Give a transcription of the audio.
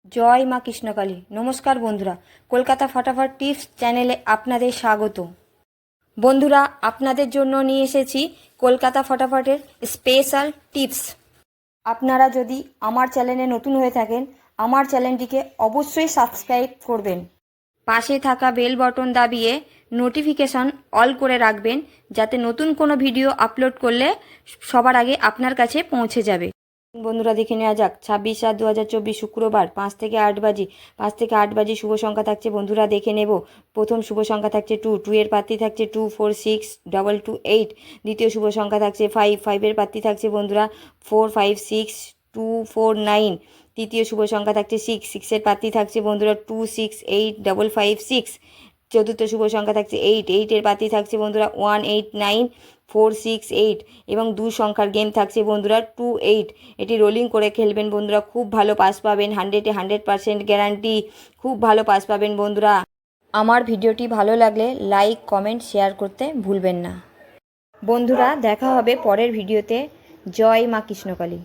জয় মা কৃষ্ণকালী। নমস্কার বন্ধুরা, কলকাতা ফটাফট টিপস চ্যানেলে আপনাদের স্বাগত। বন্ধুরা, আপনাদের জন্য নিয়ে এসেছি কলকাতা ফটাফটের স্পেশাল টিপস। আপনারা যদি আমার চ্যানেলে নতুন হয়ে থাকেন, আমার চ্যানেলটিকে অবশ্যই সাবস্ক্রাইব করবেন। পাশে থাকা বেল বটন দাবিয়ে নোটিফিকেশন অল করে রাখবেন, যাতে নতুন কোনো ভিডিও আপলোড করলে সবার আগে আপনার কাছে পৌঁছে যাবে। বন্ধুরা, দেখে নেওয়া যাক 26/7/2024 শুক্রবার 5 থেকে 8 শুভ সংখ্যা থাকছে। বন্ধুরা দেখে নেব। প্রথম শুভ সংখ্যা থাকছে 2, 2 এর পাত্রী থাকছে 2, 4, 6, 2, 2, 8। দ্বিতীয় শুভ সংখ্যা থাকছে 5, 5 এর পাত্রী থাকছে বন্ধুরা 4, 5, 6, 2, 4, 9। তৃতীয় শুভ সংখ্যা থাকছে 6, 6 এর পাত্রী থাকছে বন্ধুরা 2, 6, 8, 5, 5, 6। চতুর্থ শুভ সংখ্যা থাকছে 8, 8 এর পাত্রী থাকছে বন্ধুরা 1, 8, 9, 4, 6, 8। এবং 2 সংখ্যার গেম থাকছে বন্ধুরা 2, 8। এটি রোলিং করে খেলবেন বন্ধুরা, খুব ভালো পাস পাবেন। 100-এ 100% গ্যারান্টি, খুব ভালো পাস পাবেন বন্ধুরা। আমার ভিডিওটি ভালো লাগলে লাইক, কমেন্ট, শেয়ার করতে ভুলবেন না। বন্ধুরা, দেখা হবে পরের ভিডিওতে। জয় মা কৃষ্ণকালী।